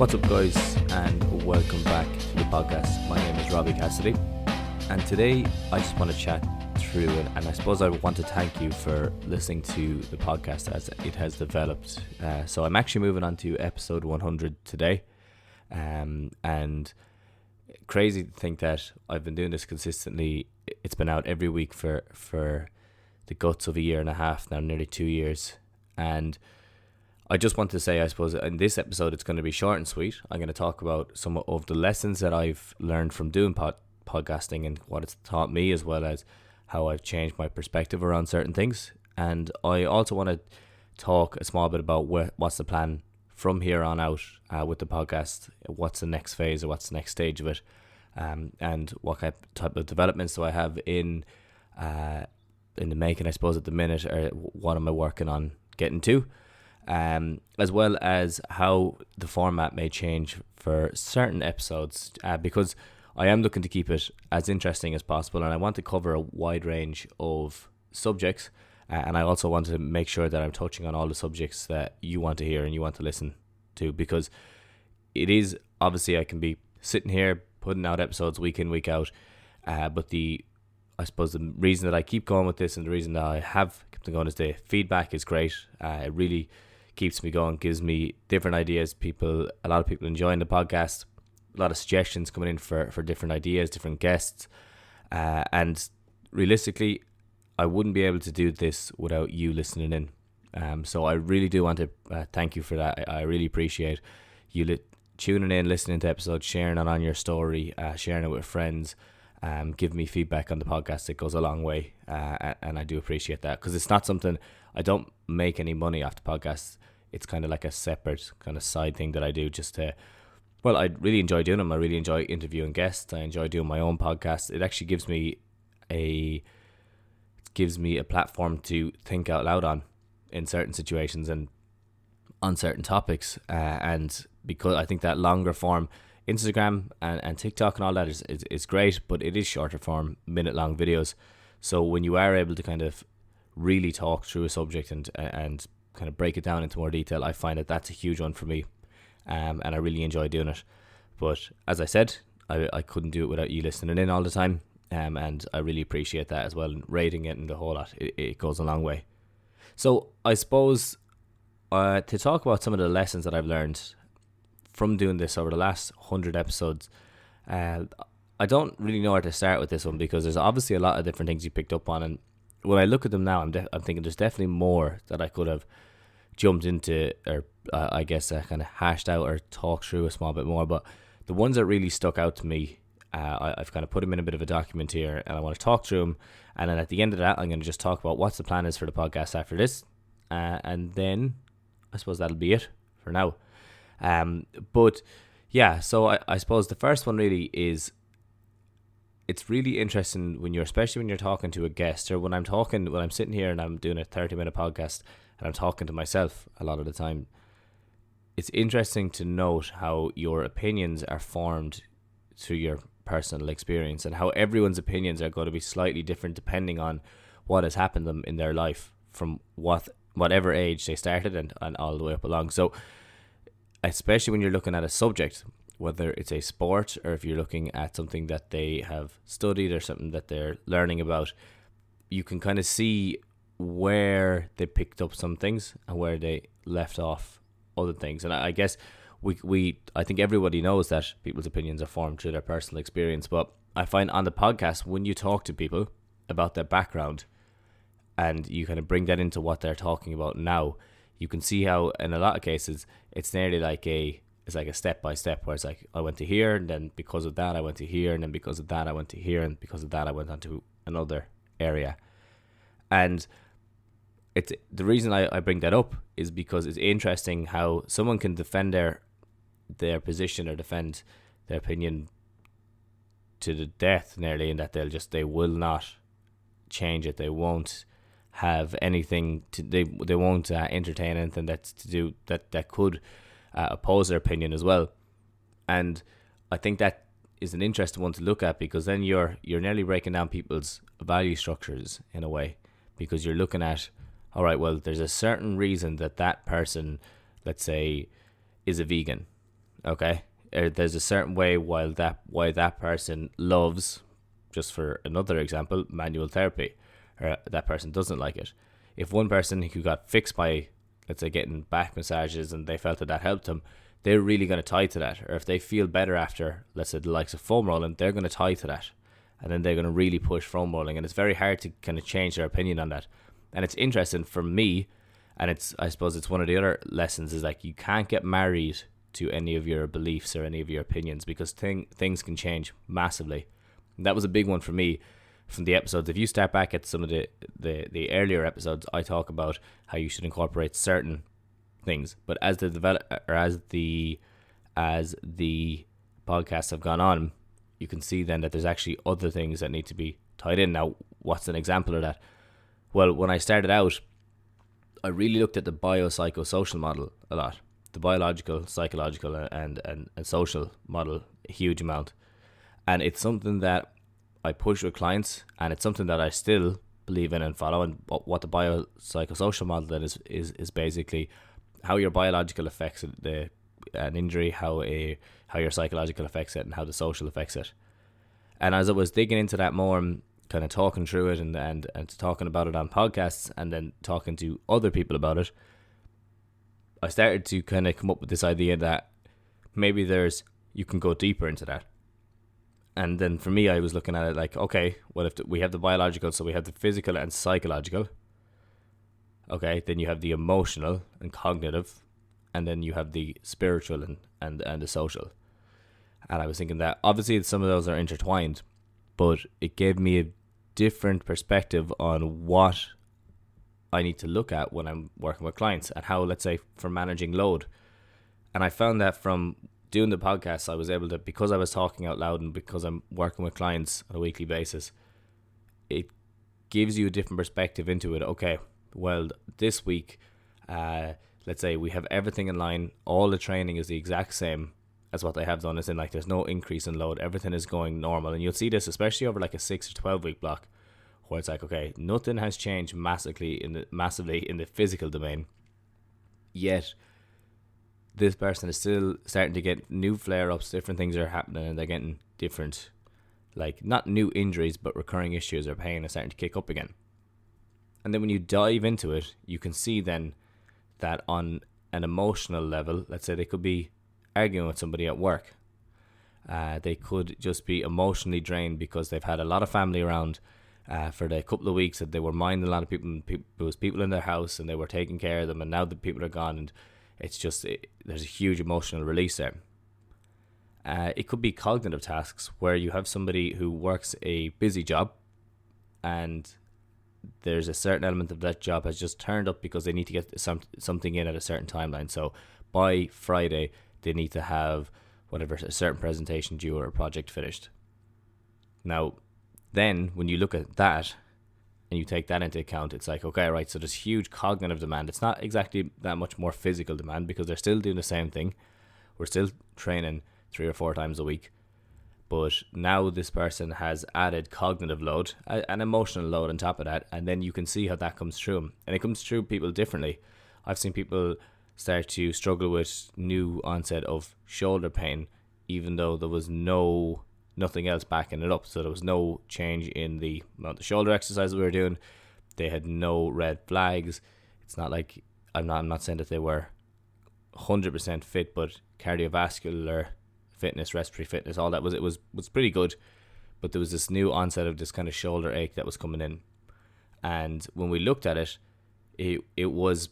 What's up, guys, and welcome back to the podcast. My name is Robbie Cassidy, and today I just want to chat through it, and I suppose I want to thank you for listening to the podcast as it has developed. So I'm actually moving on to episode 100 today, and crazy to think that I've been doing this consistently. It's been out every week for the guts of a year and a half now, nearly 2 years, and I just want to say, I suppose, in this episode, it's going to be short and sweet. I'm going to talk about some of the lessons that I've learned from doing podcasting and what it's taught me, as well as how I've changed my perspective around certain things. And I also want to talk a small bit about what's the plan from here on out with the podcast, what's the next phase or what's the next stage of it, and what type of developments do I have in the making, I suppose, at the minute, or what am I working on getting to. As well as how the format may change for certain episodes, because I am looking to keep it as interesting as possible, and I want to cover a wide range of subjects, and I also want to make sure that I'm touching on all the subjects that you want to hear and you want to listen to, because it is, obviously, I can be sitting here putting out episodes week in, week out, but I suppose the reason that I keep going with this and the reason that I have kept on going is the feedback is great. It really keeps me going, gives me different ideas. A lot of people enjoying the podcast, a lot of suggestions coming in for different ideas, different guests, and realistically, I wouldn't be able to do this without you listening in. So I really do want to thank you for that. I really appreciate you tuning in, listening to episodes, sharing it on your story, sharing it with friends. Give me feedback on the podcast. It goes a long way, and I do appreciate that, because it's not something, I don't make any money off the podcast. It's kind of like a separate kind of side thing that I do just to, well, I really enjoy doing them. I really enjoy interviewing guests. I enjoy doing my own podcast. It actually gives me a platform to think out loud on in certain situations and on certain topics, and because I think that longer form Instagram and TikTok and all that is great, but it is shorter form, minute long videos. So when you are able to kind of really talk through a subject and kind of break it down into more detail, I find that that's a huge one for me, and I really enjoy doing it. But as I said, I couldn't do it without you listening in all the time, and I really appreciate that as well, and rating it and the whole lot. It goes a long way. So I suppose to talk about some of the lessons that I've learned from doing this over the last 100 episodes, I don't really know where to start with this one, because there's obviously a lot of different things you picked up on, and when I look at them now, I'm thinking there's definitely more that I could have jumped into, or I guess kind of hashed out or talked through a small bit more. But the ones that really stuck out to me, I've kind of put them in a bit of a document here, and I want to talk through them. And then at the end of that, I'm going to just talk about what's the plan is for the podcast after this, and then I suppose that'll be it for now. But yeah, so I suppose the first one really is, it's really interesting especially when you're talking to a guest, or when I'm sitting here and I'm doing a 30-minute podcast and I'm talking to myself a lot of the time. It's interesting to note how your opinions are formed through your personal experience, and how everyone's opinions are going to be slightly different depending on what has happened to them in their life from whatever age they started and all the way up along. So especially when you're looking at a subject, whether it's a sport or if you're looking at something that they have studied or something that they're learning about, you can kind of see where they picked up some things and where they left off other things. And I guess I think everybody knows that people's opinions are formed through their personal experience, but I find on the podcast, when you talk to people about their background and you kind of bring that into what they're talking about now, you can see how in a lot of cases it's nearly like a step by step, where it's like, I went to here, and then because of that I went to here, and then because of that I went to here, and because of that I went on to another area. And it's the reason I bring that up is because it's interesting how someone can defend their position or defend their opinion to the death nearly, in that they will not change it. They won't have anything to, they won't entertain anything that's to do that could oppose their opinion as well. And I think that is an interesting one to look at, because then you're nearly breaking down people's value structures in a way, because you're looking at, all right, well, there's a certain reason that person, let's say, is a vegan, Okay, there's a certain way why that person loves, just for another example, manual therapy, or that person doesn't like it. If one person who got fixed by, let's say, getting back massages and they felt that helped them, they're really going to tie to that. Or if they feel better after, let's say, the likes of foam rolling, they're going to tie to that, and then they're going to really push foam rolling. And it's very hard to kind of change their opinion on that. And it's interesting for me, and I suppose it's one of the other lessons, is like, you can't get married to any of your beliefs or any of your opinions, because things can change massively. And that was a big one for me from the episodes. If you start back at some of the earlier episodes, I talk about how you should incorporate certain things, but as the podcasts have gone on, you can see then that there's actually other things that need to be tied in. Now, what's an example of that? Well, when I started out, I really looked at the biopsychosocial model a lot. The biological, psychological, and social model a huge amount. And it's something that I push with clients, and it's something that I still believe in and follow. And what the biopsychosocial model then is basically how your biological affects an injury, how your psychological affects it, and how the social affects it. And as I was digging into that more, and kind of talking through it and talking about it on podcasts, and then talking to other people about it, I started to kind of come up with this idea that maybe you can go deeper into that. And then for me, I was looking at it like, okay, well, if we have the biological, so we have the physical and psychological. Okay, then you have the emotional and cognitive, and then you have the spiritual and the social. And I was thinking that obviously some of those are intertwined, but it gave me a different perspective on what I need to look at when I'm working with clients, and how, let's say, for managing load. And I found that from doing the podcast, I was able to, because I was talking out loud and because I'm working with clients on a weekly basis, it gives you a different perspective into it. Okay, well, this week, let's say we have everything in line, all the training is the exact same as what they have done, as in, like, there's no increase in load, everything is going normal. And you'll see this especially over like a 6 or 12 week block, where it's like, okay, nothing has changed massively in the physical domain, yet this person is still starting to get new flare-ups, different things are happening, and they're getting different, like, not new injuries, but recurring issues or pain is starting to kick up again. And then when you dive into it, you can see then that on an emotional level, let's say they could be arguing with somebody at work. They could just be emotionally drained because they've had a lot of family around for the couple of weeks, that they were minding a lot of people. There was people in their house and they were taking care of them, and now the people are gone, and it's just, there's a huge emotional release there. It could be cognitive tasks, where you have somebody who works a busy job, and there's a certain element of that job has just turned up because they need to get something in at a certain timeline. So by Friday, they need to have whatever, a certain presentation due or a project finished. Now, then when you look at that and you take that into account, it's like, okay, right, so there's huge cognitive demand. It's not exactly that much more physical demand, because they're still doing the same thing. We're still training 3 or 4 times a week. But now this person has added cognitive load, an emotional load on top of that, and then you can see how that comes through. And it comes through people differently. I've seen people start to struggle with new onset of shoulder pain, even though there was nothing else backing it up. So there was no change in the amount of shoulder exercises we were doing. They had no red flags. It's not like, I'm not saying that they were 100% fit, but cardiovascular fitness, respiratory fitness, all that was pretty good. But there was this new onset of this kind of shoulder ache that was coming in. And when we looked at it, it was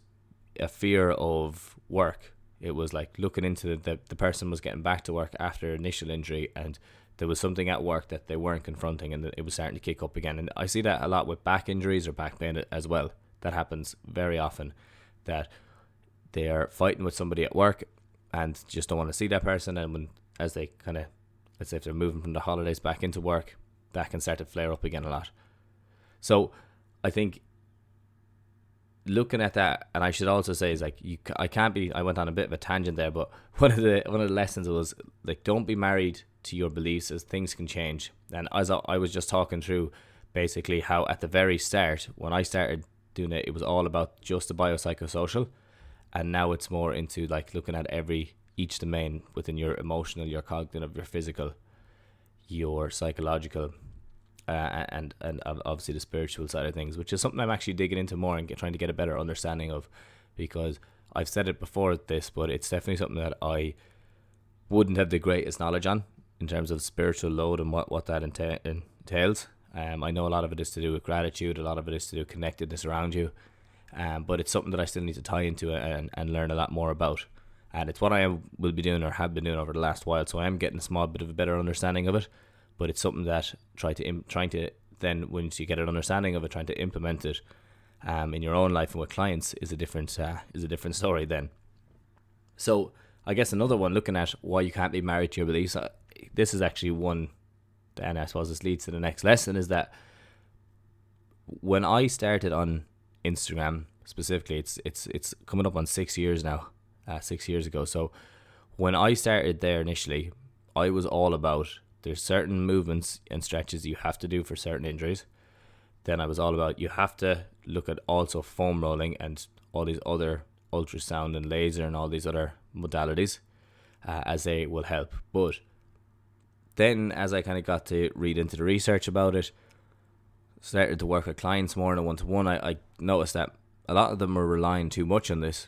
a fear of work. It was like looking into the person was getting back to work after initial injury, and there was something at work that they weren't confronting, and it was starting to kick up again. And I see that a lot with back injuries or back pain as well. That happens very often, that they are fighting with somebody at work and just don't want to see that person. And as they kind of, let's say if they're moving from the holidays back into work, that can start to flare up again a lot. So I think looking at that, and I should also say, is like, I went on a bit of a tangent there, but one of the lessons was, like, don't be married to your beliefs, as things can change. And as I was just talking through basically how at the very start, when I started doing it, it was all about just the biopsychosocial, and now it's more into like looking at every each domain within your emotional, your cognitive, your physical, your psychological, and obviously the spiritual side of things, which is something I'm actually digging into more and trying to get a better understanding of, because I've said it before this, but it's definitely something that I wouldn't have the greatest knowledge on in terms of spiritual load and what that entails. I know a lot of it is to do with gratitude, a lot of it is to do with connectedness around you, but it's something that I still need to tie into and learn a lot more about. And it's what I will be doing or have been doing over the last while, so I am getting a small bit of a better understanding of it. But it's something that trying to then, once you get an understanding of it, trying to implement it in your own life and with clients is a different story then. So I guess another one, looking at why you can't be married to your beliefs. This is actually one, and I suppose this leads to the next lesson, is that when I started on Instagram specifically, it's coming up on 6 years now. 6 years ago. So when I started there initially, I was all about, there's certain movements and stretches you have to do for certain injuries. Then I was all about, you have to look at also foam rolling and all these other ultrasound and laser and all these other modalities, as they will help. But then as I kind of got to read into the research about it, started to work with clients more in a one-to-one, I noticed that a lot of them were relying too much on this,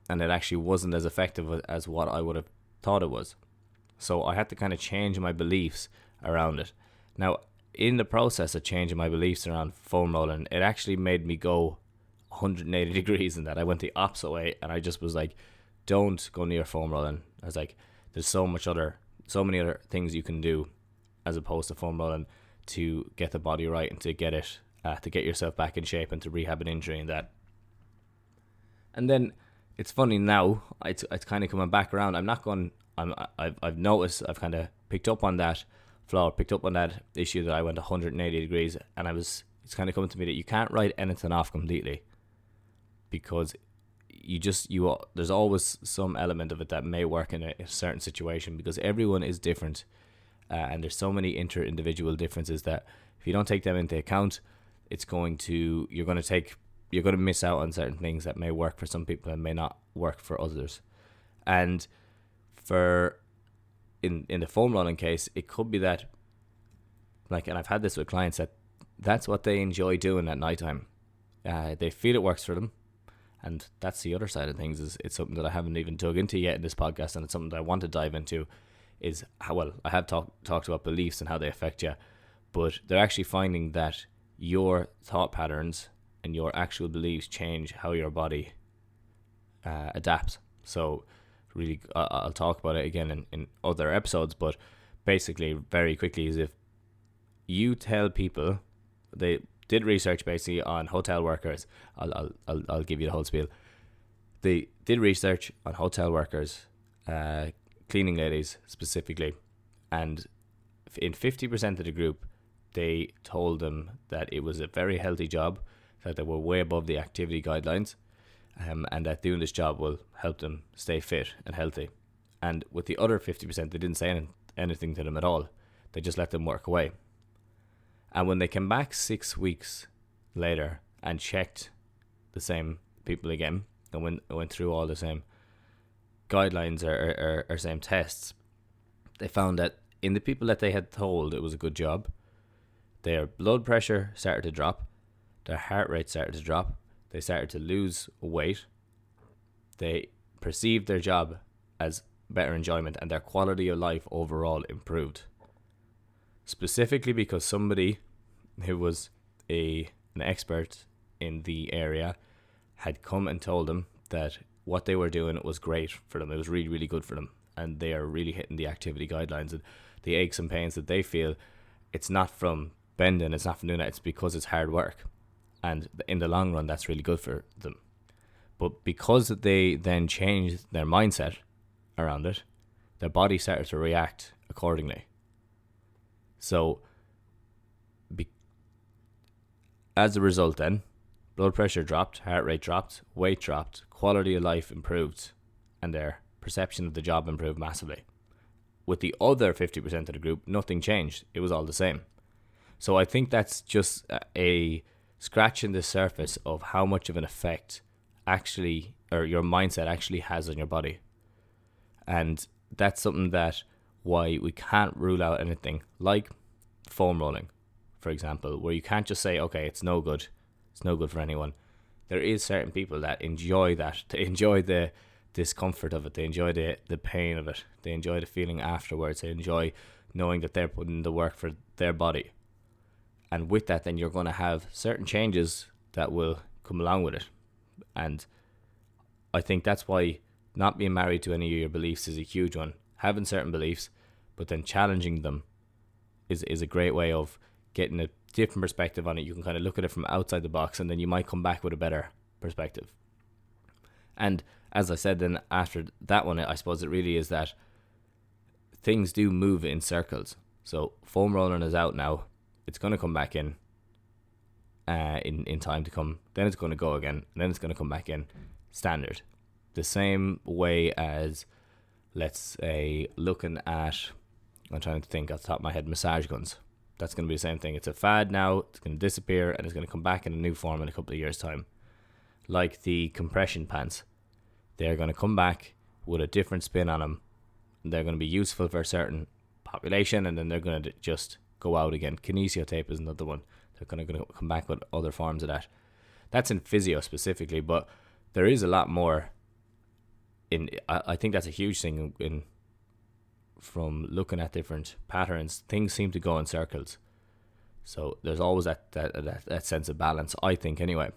and it actually wasn't as effective as what I would have thought it was. So I had to kind of change my beliefs around it. Now, in the process of changing my beliefs around foam rolling, it actually made me go 180 degrees in that. I went the opposite way, and I just was like, don't go near foam rolling. I was like, there's so many other things you can do as opposed to foam rolling to get the body right and to get it, to get yourself back in shape and to rehab an injury and that. And then it's funny now, it's kind of coming back around. I've noticed, I've kind of picked up on that flaw, picked up on that issue that I went 180 degrees, and it's kind of coming to me that you can't write anything off completely, because there's always some element of it that may work in a certain situation, because everyone is different, and there's so many inter-individual differences that if you don't take them into account, you're going to miss out on certain things that may work for some people and may not work for others. And in the foam rolling case, it could be that, like, and I've had this with clients, that's what they enjoy doing at nighttime. They feel it works for them, and that's the other side of things. Is it's something that I haven't even dug into yet in this podcast, and it's something that I want to dive into. Is how well I have talked about beliefs and how they affect you, but they're actually finding that your thought patterns and your actual beliefs change how your body adapts. So really, I'll talk about it again in other episodes, but basically, very quickly, is if you tell people, they did research basically on hotel workers. I'll give you the whole spiel. They did research on hotel workers, cleaning ladies specifically, and in 50% of the group, they told them that it was a very healthy job, that they were way above the activity guidelines, and that doing this job will help them stay fit and healthy. And with the other 50%, they didn't say anything to them at all. They just let them work away. And when they came back 6 weeks later and checked the same people again, and went through all the same guidelines or same tests, they found that in the people that they had told it was a good job, their blood pressure started to drop, their heart rate started to drop, they started to lose weight, they perceived their job as better enjoyment, and their quality of life overall improved. Specifically because somebody who was an expert in the area had come and told them that what they were doing was great for them. It was really, really good for them, and they are really hitting the activity guidelines. And the aches and pains that they feel, it's not from bending, it's not from doing that, it's because it's hard work, and in the long run that's really good for them. But because they then changed their mindset around it, their body started to react accordingly. So as a result then, blood pressure dropped, heart rate dropped, weight dropped, quality of life improved, and their perception of the job improved massively. With the other 50% of the group, nothing changed. It was all the same. So I think that's just a scratch in the surface of how much of an effect actually, or your mindset actually has on your body. And that's something that why we can't rule out anything like foam rolling, for example, where you can't just say, okay, it's no good for anyone. There is certain people that enjoy that. They enjoy the discomfort of it. They enjoy the pain of it. They enjoy the feeling afterwards. They enjoy knowing that they're putting the work for their body. And with that, then you're going to have certain changes that will come along with it. And I think that's why not being married to any of your beliefs is a huge one. Having certain beliefs, but then challenging them is a great way of getting a different perspective on it. You can kind of look at it from outside the box, and then you might come back with a better perspective. And as I said, then after that one, I suppose it really is that things do move in circles. So foam rolling is out now. It's going to come back in time to come. Then it's going to go again, and then it's going to come back in. Standard. The same way as, let's say, looking at, I'm trying to think off the top of my head, massage guns. That's going to be the same thing. It's a fad now. It's going to disappear, and it's going to come back in a new form in a couple of years' time. Like the compression pants. They're going to come back with a different spin on them. They're going to be useful for a certain population, and then they're going to just go out again. Kinesio tape is another one. They're going to come back with other forms of that. That's in physio specifically, but there is a lot more. I think that's a huge thing in from looking at different patterns. Things seem to go in circles, so there's always that sense of balance, I think, anyway.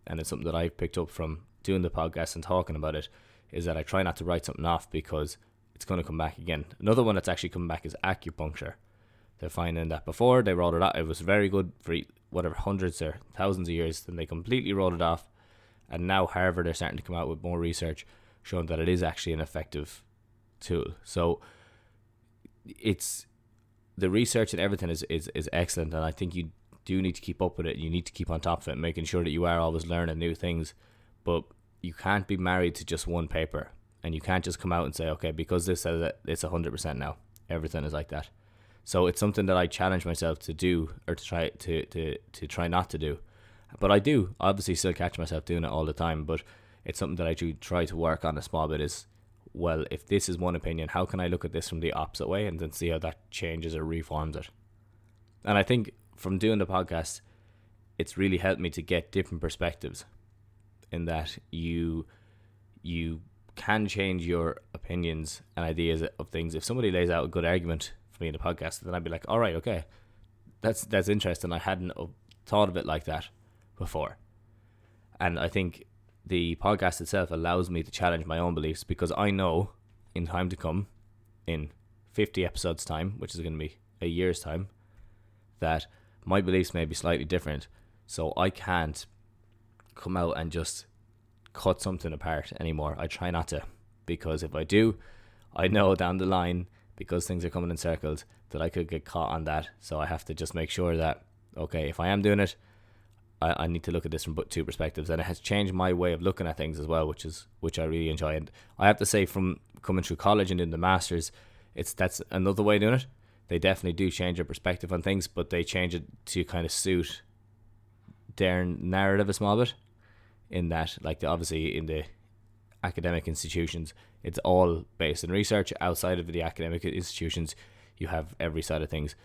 And it's something that I've picked up from doing the podcast and talking about it, is that I try not to write something off because it's going to come back again. Another one that's actually coming back is acupuncture. They're finding that before they rolled it out, it was very good for whatever hundreds or thousands of years, then they completely rolled it off. And now Harvard are starting to come out with more research showing that it is actually an effective tool. So it's the research and everything is excellent, and I think you do need to keep up with it. You need to keep on top of it, making sure that you are always learning new things. But you can't be married to just one paper, and you can't just come out and say, okay, because this says that it's 100% now, everything is like that. So it's something that I challenge myself to do, or to try not to do. But I do obviously still catch myself doing it all the time, but it's something that I do try to work on a small bit. Is, well, if this is one opinion, how can I look at this from the opposite way and then see how that changes or reforms it? And I think from doing the podcast, it's really helped me to get different perspectives, in that you can change your opinions and ideas of things. If somebody lays out a good argument for me in the podcast, then I'd be like, all right, okay, that's interesting. I hadn't thought of it like that before. And I think the podcast itself allows me to challenge my own beliefs, because I know in time to come, in 50 episodes time, which is going to be a year's time, that my beliefs may be slightly different. So I can't come out and just cut something apart anymore. I try not to, because if I do, I know down the line, because things are coming in circles, that I could get caught on that. So I have to just make sure that, okay, if I am doing it, I need to look at this from two perspectives, and it has changed my way of looking at things as well, which I really enjoy. And I have to say, from coming through college and in the masters, that's another way of doing it. They definitely do change your perspective on things, but they change it to kind of suit their narrative a small bit. In that, like, obviously in the academic institutions, it's all based in research. Outside of the academic institutions, you have every side of things,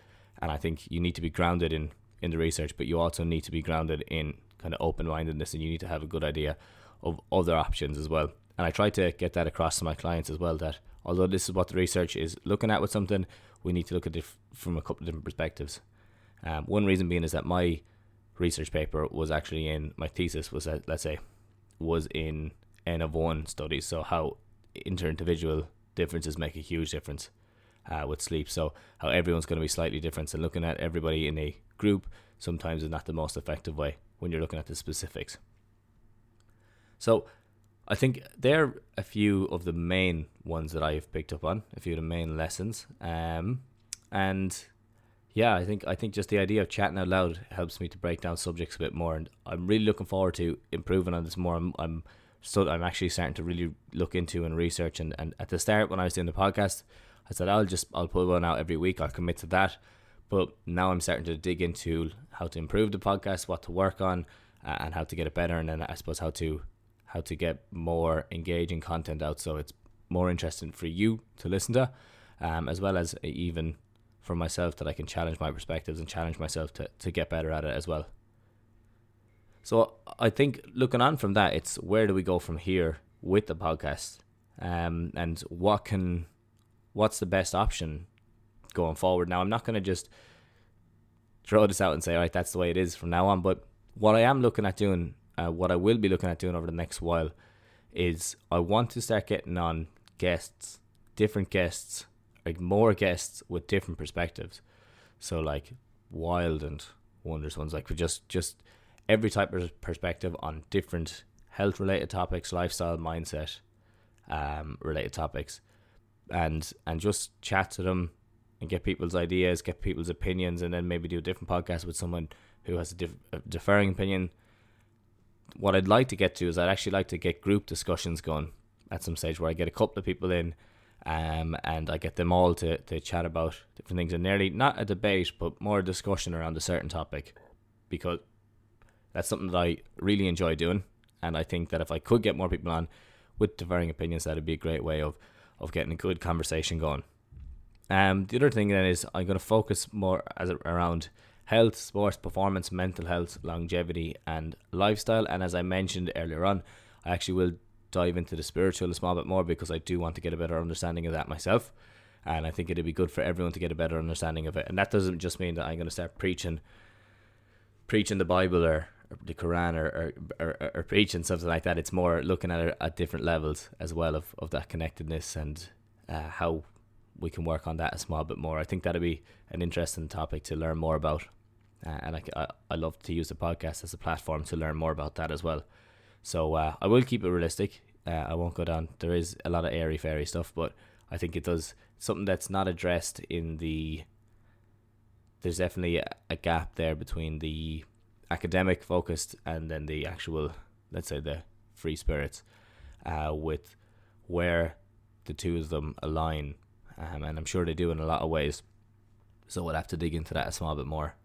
and I think you need to be grounded in the research, but you also need to be grounded in kind of open-mindedness, and you need to have a good idea of other options as well. And I try to get that across to my clients as well, that although this is what the research is looking at with something, we need to look at it from a couple of different perspectives. One reason being is that my research paper was actually in, my thesis was, was in N of 1 studies, so how inter-individual differences make a huge difference with sleep. So how everyone's going to be slightly different, and looking at everybody in a group sometimes is not the most effective way when you're looking at the specifics. So I think there are a few of the main ones that I've picked up on, a few of the main lessons. And yeah, I think just the idea of chatting out loud helps me to break down subjects a bit more, and I'm really looking forward to improving on this more. I'm actually starting to really look into and research, and at the start when I was doing the podcast, I said I'll put one out every week, I'll commit to that. But now I'm starting to dig into how to improve the podcast, what to work on, and how to get it better, and then I suppose how to get more engaging content out, so it's more interesting for you to listen to, as well as even for myself, that I can challenge my perspectives and challenge myself to get better at it as well. So I think looking on from that, it's where do we go from here with the podcast, and what's the best option going forward. Now, I'm not going to just throw this out and say, all right, that's the way it is from now on. But what I am looking at doing, what I will be looking at doing over the next while, is I want to start getting on guests, different guests, like more guests with different perspectives. So like wild and wondrous ones, like just every type of perspective on different health related topics, lifestyle, mindset related topics, and just chat to them and get people's ideas, get people's opinions, and then maybe do a different podcast with someone who has a differing opinion. What I'd like to get to is I'd actually like to get group discussions going at some stage where I get a couple of people in, and I get them all to chat about different things, and nearly not a debate but more a discussion around a certain topic, because that's something that I really enjoy doing, and I think that if I could get more people on with differing opinions, that'd be a great way of getting a good conversation going. The other thing then is I'm going to focus more around health, sports, performance, mental health, longevity, and lifestyle. And as I mentioned earlier on, I actually will dive into the spiritual a small bit more, because I do want to get a better understanding of that myself. And I think it'd be good for everyone to get a better understanding of it. And that doesn't just mean that I'm going to start preaching the Bible or the Quran or preaching something like that. It's more looking at it at different levels as well of that connectedness, and how we can work on that a small bit more. I think that'd be an interesting topic to learn more about, and I love to use the podcast as a platform to learn more about that as well. So I will keep it realistic. I won't go down. There is a lot of airy fairy stuff, but I think it does something that's not addressed in the. There's definitely a gap there between the academic focused and then the actual, let's say, the free spirits, with where the two of them align, and I'm sure they do in a lot of ways. So we'll have to dig into that a small bit more.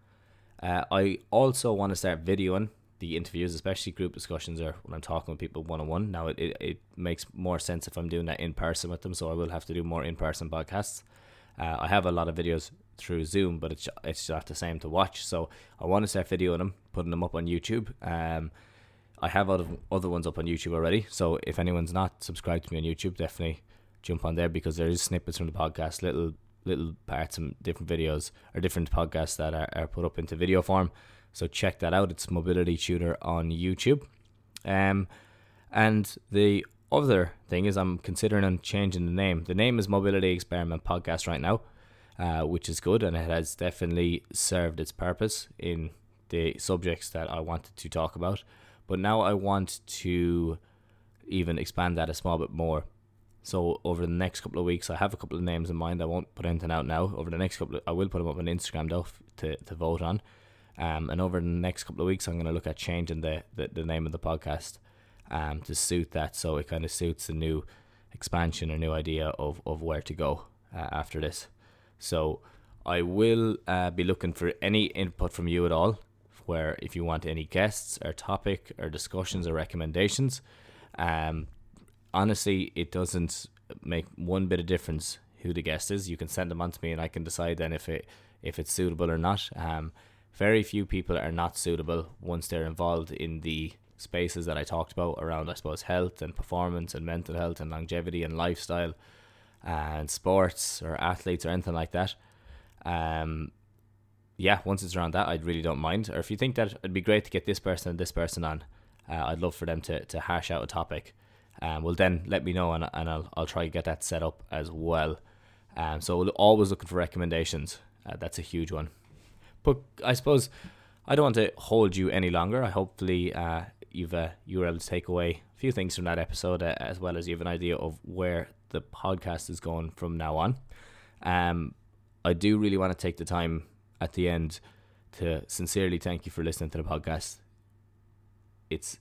I also want to start videoing the interviews, especially group discussions or when I'm talking with people one-on-one. Now it makes more sense if I'm doing that in person with them, so I will have to do more in-person podcasts. I have a lot of videos through Zoom, but it's not the same to watch, so I want to start videoing them, putting them up on YouTube. I have other ones up on YouTube already, so if anyone's not subscribed to me on YouTube, definitely jump on there, because there is snippets from the podcast, little parts and different videos or different podcasts that are put up into video form. So check that out. It's Mobility Tutor on YouTube. And the other thing is I'm considering on changing the name. The name is Mobility Experiment Podcast right now, which is good, and it has definitely served its purpose in the subjects that I wanted to talk about. But now I want to even expand that a small bit more. So over the next couple of weeks, I have a couple of names in mind. I won't put anything out now. Over the next I will put them up on Instagram though to vote on. And over the next couple of weeks, I'm going to look at changing the name of the podcast to suit that, so it kind of suits the new expansion or new idea of where to go after this. So I will be looking for any input from you at all, where if you want any guests or topic or discussions or recommendations. Honestly, it doesn't make one bit of difference who the guest is. You can send them on to me and I can decide then if it's suitable or not. Very few people are not suitable once they're involved in the spaces that I talked about around, I suppose, health and performance and mental health and longevity and lifestyle and sports or athletes or anything like that. Once it's around that, I really don't mind. Or if you think that it'd be great to get this person and this person on, I'd love for them to hash out a topic. Well, then let me know and I'll try to get that set up as well. So always looking for recommendations. That's a huge one. But I suppose I don't want to hold you any longer. Hopefully you were able to take away a few things from that episode, as well as you have an idea of where the podcast is going from now on. I do really want to take the time at the end to sincerely thank you for listening to the podcast. It's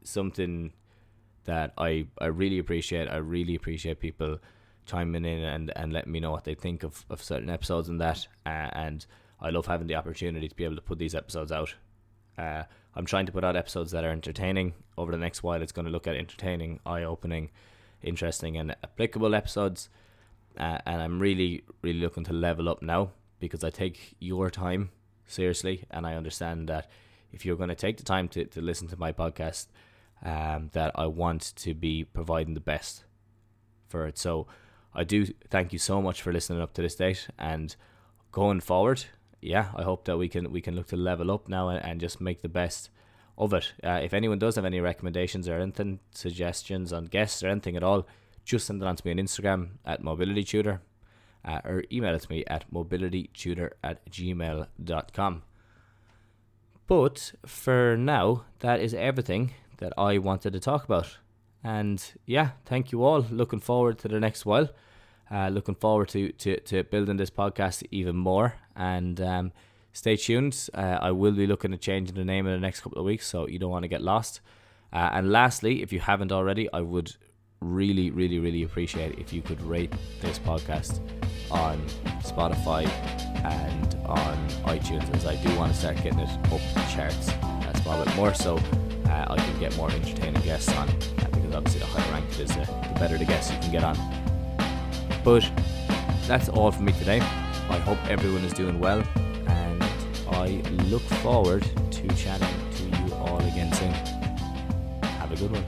something that I really appreciate. I really appreciate people chiming in and letting me know what they think of certain episodes and that. And I love having the opportunity to be able to put these episodes out. I'm trying to put out episodes that are entertaining. Over the next while, it's going to look at entertaining, eye-opening, interesting and applicable episodes. And I'm really, really looking to level up now, because I take your time seriously, and I understand that if you're going to take the time to listen to my podcast, that I want to be providing the best for it. So I do thank you so much for listening up to this date, and going forward, I hope that we can look to level up now and just make the best of it. If anyone does have any recommendations or anything, suggestions on guests or anything at all, just send it on to me on Instagram at mobilitytutor, or email it to me at mobilitytutor@gmail.com. But for now, that is everything that I wanted to talk about. And thank you all. Looking forward to the next while. Looking forward to building this podcast even more. And stay tuned. I will be looking at changing the name in the next couple of weeks, so you don't want to get lost. And lastly, if you haven't already, I would really, really, really appreciate it if you could rate this podcast on Spotify and on iTunes, as I do want to start getting it up the charts a small bit more, so I can get more entertaining guests on, because obviously the higher ranked it is, the better the guests you can get on. But that's all from me today. I hope everyone is doing well, and I look forward to chatting to you all again soon. Have a good one.